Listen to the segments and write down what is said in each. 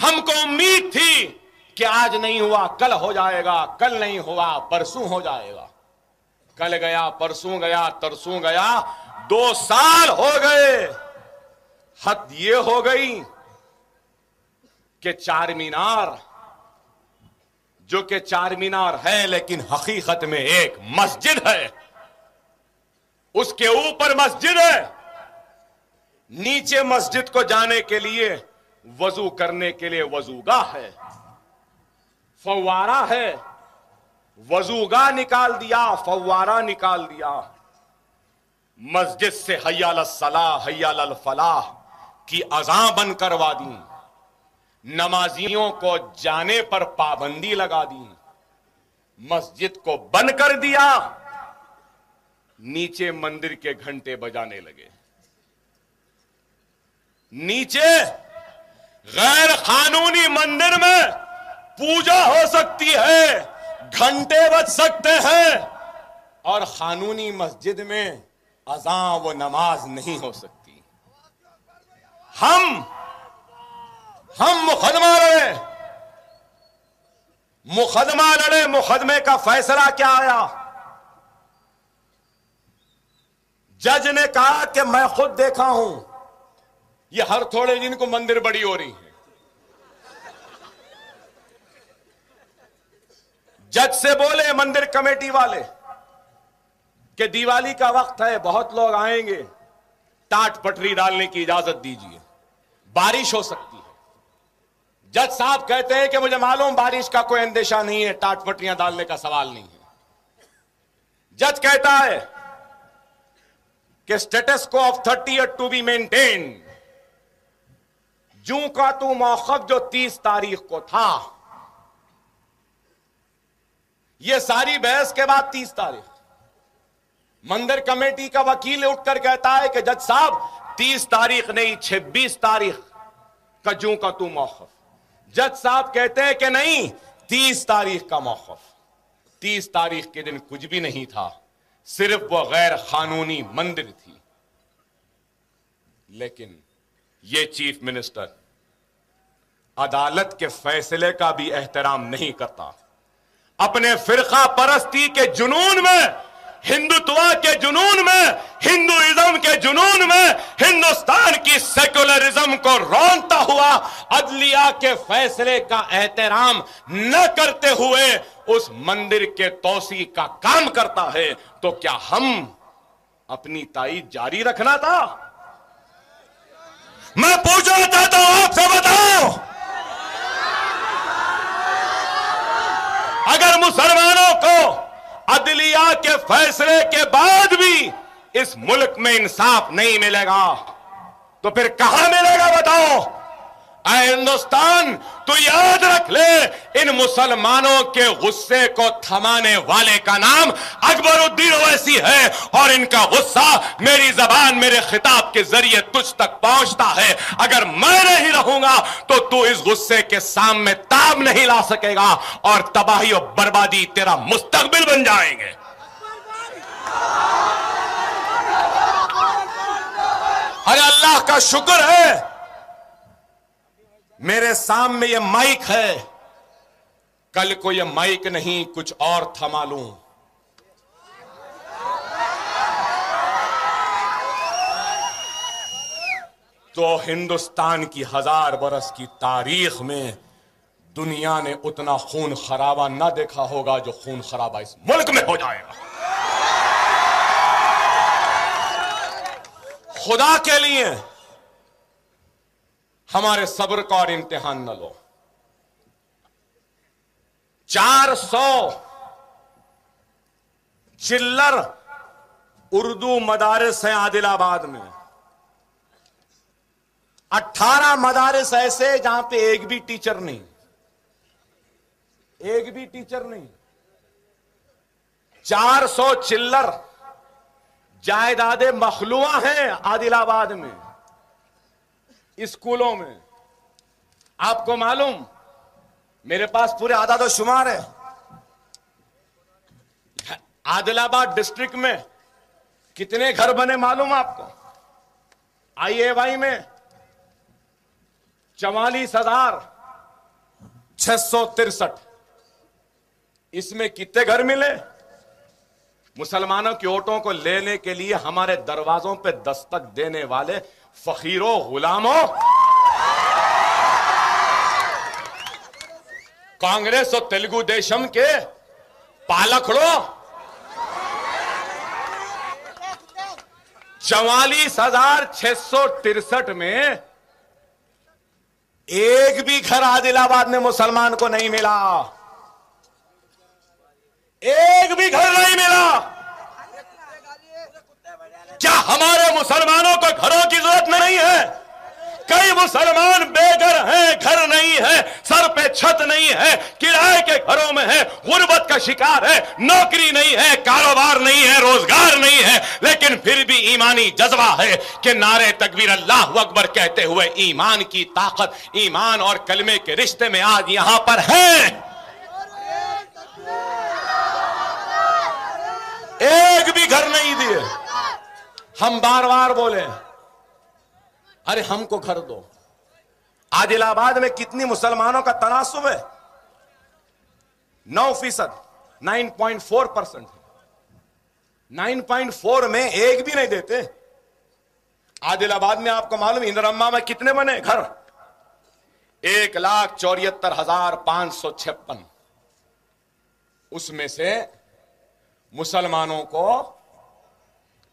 हमको उम्मीद थी कि आज नहीं हुआ कल हो जाएगा, कल नहीं हुआ परसों हो जाएगा। कल गया, परसों गया, तरसों गया, 2 साल हो गए। हद ये हो गई कि चार मीनार, जो कि चार मीनार है लेकिन हकीकत में एक मस्जिद है, उसके ऊपर मस्जिद है, नीचे मस्जिद को जाने के लिए वजू करने के लिए वजूगाह है, फव्वारा है, वजूगाह निकाल दिया, फव्वारा निकाल दिया। मस्जिद से हय्या अलस सलाह हय्या अल फलाह की अज़ां बंद करवा दी, नमाजियों को जाने पर पाबंदी लगा दी, मस्जिद को बंद कर दिया, नीचे मंदिर के घंटे बजाने लगे। नीचे गैर कानूनी मंदिर में पूजा हो सकती है, घंटे बज सकते हैं, और कानूनी मस्जिद में अज़ां व नमाज नहीं हो सकती। हम मुकदमा लड़े, मुकदमे का फैसला क्या आया? जज ने कहा कि मैं खुद देखा हूं, ये हर थोड़े दिन को मंदिर बड़ी हो रही है। जज से बोले मंदिर कमेटी वाले कि दिवाली का वक्त है, बहुत लोग आएंगे, टाट पटरी डालने की इजाजत दीजिए, बारिश हो सकती है। जज साहब कहते हैं कि मुझे मालूम बारिश का कोई अंदेशा नहीं है, टाट पटरियां डालने का सवाल नहीं है। जज कहता है कि स्टेटस को ऑफ 30 टू बी मेंटेन, जूं का तू मौकफ जो 30 तारीख को था, यह सारी बहस के बाद 30 तारीख मंदिर कमेटी का वकील उठकर कहता है कि जज साहब 30 तारीख नहीं 26 तारीख का जूं का तू मौकफ। जज साहब कहते हैं कि नहीं 30 तारीख का मौकफ। 30 तारीख के दिन कुछ भी नहीं था, सिर्फ वो गैर कानूनी मंदिर थी। लेकिन ये चीफ मिनिस्टर अदालत के फैसले का भी एहतराम नहीं करता। अपने फिरका परस्ती के जुनून में, हिंदुत्व के जुनून में, हिंदुइज्म के जुनून में, हिंदुस्तान की सेक्युलरिज्म को रौंदता हुआ अदलिया के फैसले का एहतराम न करते हुए उस मंदिर के तौसी का काम करता है, तो क्या हम अपनी ताईद जारी रखना था? मैं पूछना चाहता हूं आपसे, बताओ, अगर मुसलमानों को अदलिया के फैसले के बाद भी इस मुल्क में इंसाफ नहीं मिलेगा तो फिर कहां मिलेगा? बताओ। ऐ हिंदुस्तान, तू याद रख ले, इन मुसलमानों के गुस्से को थमाने वाले का नाम अकबरुद्दीन ओवैसी है, और इनका गुस्सा मेरी जबान, मेरे खिताब के जरिए तुझ तक पहुंचता है। अगर मैं नहीं रहूंगा तो तू इस गुस्से के सामने ताब नहीं ला सकेगा, और तबाही और बर्बादी तेरा मुस्तकबिल बन जाएंगे। अरे अल्लाह का शुक्र है मेरे सामने ये माइक है, कल को ये माइक नहीं कुछ और था मालूम। तो हिंदुस्तान की 1000 बरस की तारीख में दुनिया ने उतना खून खराबा ना देखा होगा जो खून खराबा इस मुल्क में हो जाएगा। खुदा के लिए हमारे सब्र का और इम्तिहान न लो। 400 चिल्लर उर्दू मदारिस हैं आदिलाबाद में, 18 मदारिस ऐसे जहां पे एक भी टीचर नहीं, एक भी टीचर नहीं। 400 चिल्लर जायदादे मखलूआ हैं आदिलाबाद में, स्कूलों में। आपको मालूम, मेरे पास पूरे आदाद और शुमार है, आदिलाबाद डिस्ट्रिक्ट में कितने घर बने मालूम आपको? IAY में 44,000, 663। इसमें कितने घर मिले? मुसलमानों के वोटों को लेने के लिए हमारे दरवाजों पे दस्तक देने वाले फकीरों, गुलामों, कांग्रेस और तेलुगु देशम के पालकड़ों, 44,663 में एक भी घर आदिलाबाद में मुसलमान को नहीं मिला। एक भी घर नहीं मिला। क्या हमारे मुसलमानों को घरों की जरूरत नहीं है? कई मुसलमान बेघर हैं, घर नहीं है, सर पे छत नहीं है, किराए के घरों में है, गुर्बत का शिकार है, नौकरी नहीं है, कारोबार नहीं है, रोजगार नहीं है, लेकिन फिर भी ईमानी जज्बा है कि नारे तकबीर अल्लाहु अकबर कहते हुए ईमान की ताकत, ईमान और कलमे के रिश्ते में आज यहां पर है। एक भी घर नहीं दिए। हम बार बार बोले अरे हमको घर दो। आदिलाबाद में कितनी मुसलमानों का तनासुब है? 9%, 9.4%। 9.4 में एक भी नहीं देते। आदिलाबाद में आपको मालूम इंदिरम्मा में कितने बने घर? 1,74,556। उसमें से मुसलमानों को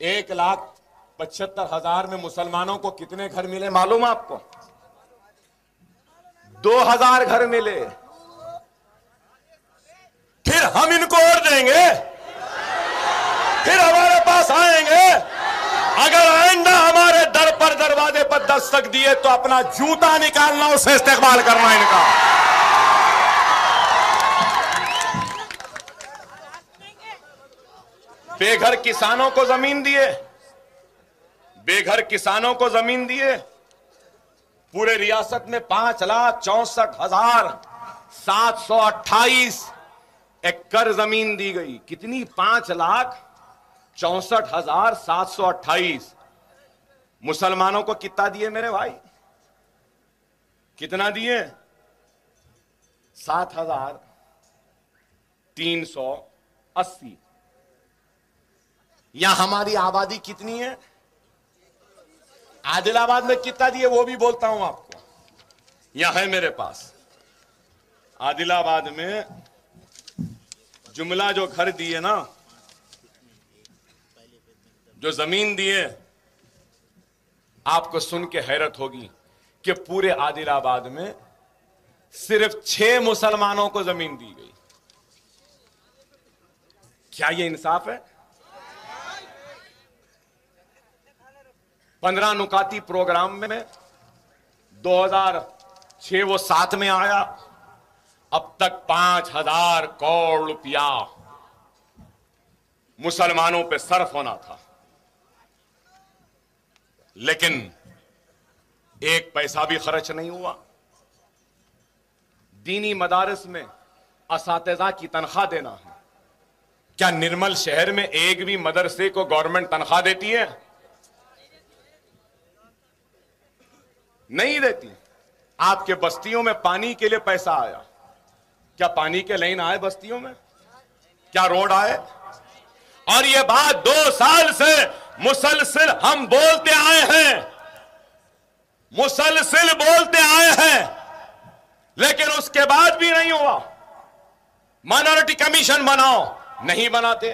1,75,000 में मुसलमानों को कितने घर मिले मालूम आपको? 2,000 घर मिले। फिर हम इनको और देंगे, फिर हमारे पास आएंगे। अगर आइंदा हमारे दर पर दरवाजे पर दस्तक दिए तो अपना जूता निकालना, उसे इस्तेमाल करना इनका। बेघर किसानों को जमीन दिए, बेघर किसानों को जमीन दिए। पूरे रियासत में 5,64,728 एकड़ जमीन दी गई। कितनी? 5,64,728। मुसलमानों को कितना दिए मेरे भाई? कितना दिए? 7,380। यहां हमारी आबादी कितनी है? आदिलाबाद में कितना दिए वो भी बोलता हूं आपको। यहां है मेरे पास आदिलाबाद में जुमला जो घर दिए ना, जो जमीन दिए, आपको सुन के हैरत होगी कि पूरे आदिलाबाद में सिर्फ 6 मुसलमानों को जमीन दी गई। क्या ये इंसाफ है? 15 नुकाती प्रोग्राम में 2006 वो 7 में आया। अब तक 5,000 करोड़ रुपया मुसलमानों पे सर्फ होना था, लेकिन एक पैसा भी खर्च नहीं हुआ। दीनी मदारिस में असातिज़ा की तनख्वाह देना है। क्या निर्मल शहर में एक भी मदरसे को गवर्नमेंट तनख्वाह देती है? नहीं देती। आपके बस्तियों में पानी के लिए पैसा आया? क्या पानी के लाइन आए बस्तियों में? क्या रोड आए? और ये बात 2 साल से मुसलसिल हम बोलते आए हैं, मुसलसिल बोलते आए हैं, लेकिन उसके बाद भी नहीं हुआ। माइनॉरिटी कमीशन बनाओ, नहीं बनाते।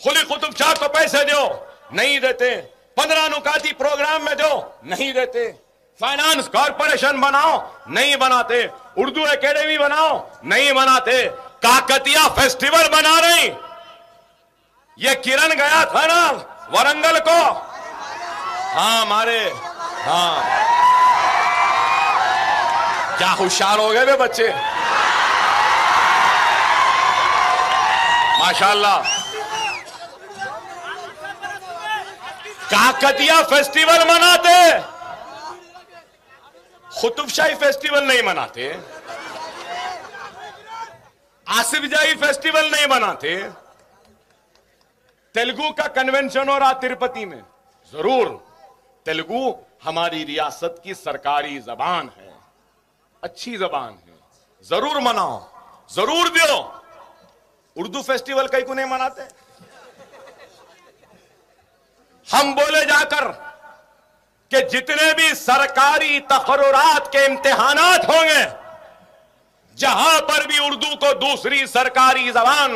खुली कुतुब शाह को पैसे दो, नहीं देते। 15 नुकाती प्रोग्राम में दो, नहीं देते। फाइनेंस कॉरपोरेशन बनाओ, नहीं बनाते। उर्दू एकेडमी बनाओ, नहीं बनाते। काकतिया फेस्टिवल बना रही। ये किरण गया था ना वरंगल को, हाँ हमारे, हाँ क्या होशियार हो गए वे बच्चे, माशाल्लाह। काकतिया फेस्टिवल मनाते, कुतुबशाही फेस्टिवल नहीं मनाते, आसिफ जाही फेस्टिवल नहीं मनाते। तेलुगु का कन्वेंशन हो रहा तिरुपति में, जरूर तेलुगु हमारी रियासत की सरकारी जबान है, अच्छी जबान है, जरूर मनाओ, जरूर दो। उर्दू फेस्टिवल कहीं को नहीं मनाते। हम बोले जाकर कि जितने भी सरकारी तकर्रुरात के इम्तिहानात होंगे, जहां पर भी उर्दू को दूसरी सरकारी जबान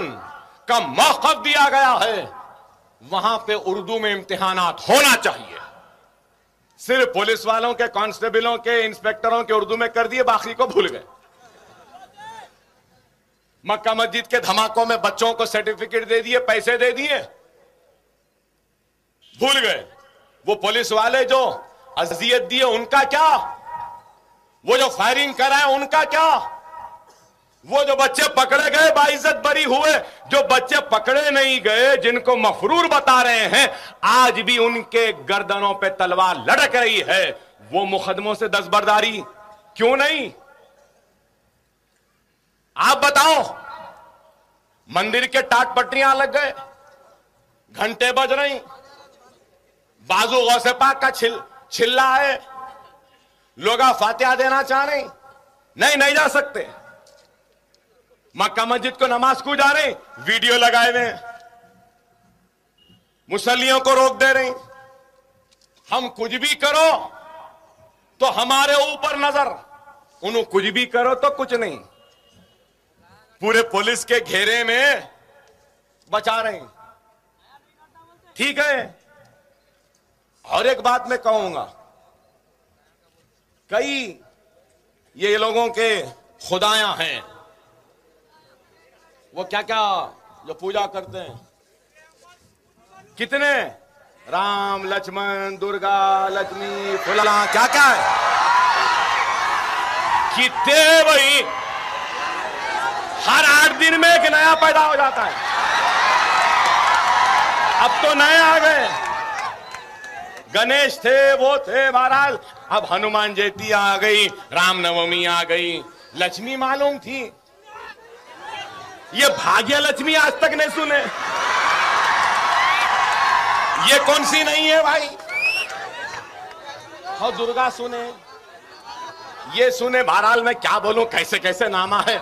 का मौक़िफ़ दिया गया है, वहां पे उर्दू में इम्तिहानात होना चाहिए। सिर्फ पुलिस वालों के, कांस्टेबलों के, इंस्पेक्टरों के उर्दू में कर दिए, बाकी को भूल गए। मक्का मस्जिद के धमाकों में बच्चों को सर्टिफिकेट दे दिए, पैसे दे दिए, भूल गए। वो पुलिस वाले जो अजियत दिए उनका क्या? वो जो फायरिंग कराए उनका क्या? वो जो बच्चे पकड़े गए बाइज्जत बरी हुए, जो बच्चे पकड़े नहीं गए, जिनको मफरूर बता रहे हैं, आज भी उनके गर्दनों पे तलवार लटक रही है, वो मुकदमों से दस्तबरदारी क्यों नहीं? आप बताओ। मंदिर के टाट पटरियां लग गए, घंटे बज रही, बाजू गौसे पाक का छिल्ला है, लोग फातिहा देना चाह रहे, नहीं जा सकते। मक्का मस्जिद को नमाज को जा रहे, वीडियो लगाए हुए, मुसल्लियों को रोक दे रहे। हम कुछ भी करो तो हमारे ऊपर नजर, उन्हें कुछ भी करो तो कुछ नहीं। पूरे पुलिस के घेरे में बचा रहे हैं, ठीक है। और एक बात मैं कहूंगा, कई ये लोगों के खुदायां हैं, वो क्या क्या जो पूजा करते हैं, कितने राम लक्ष्मण दुर्गा लक्ष्मी फुला क्या क्या है, कितने भाई हर 8 दिन में एक नया पैदा हो जाता है। अब तो नए आ गए, गणेश थे, वो थे, महाराज अब हनुमान जयंती आ गई, रामनवमी आ गई, लक्ष्मी मालूम थी, ये भाग्य लक्ष्मी आज तक नहीं सुने। ये कौन सी नहीं है भाई? और दुर्गा सुने, ये सुने, बहरहाल मैं क्या बोलूं, कैसे कैसे नामा है।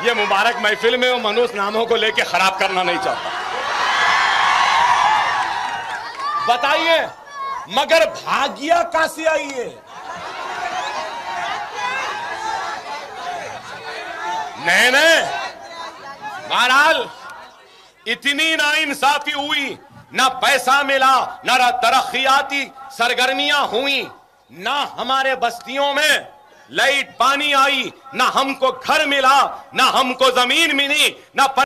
ये मुबारक महफिल में वो मनुष्य नामों को लेके खराब करना नहीं चाहता। बताइए, मगर भाग्य कहां से आई है? नहीं, बहरहाल इतनी नाइंसाफी हुई, ना पैसा मिला, ना तरक्कियाती सरगर्मियां हुई, ना हमारे बस्तियों में लाइट पानी आई, ना हमको घर मिला, ना हमको जमीन मिली, ना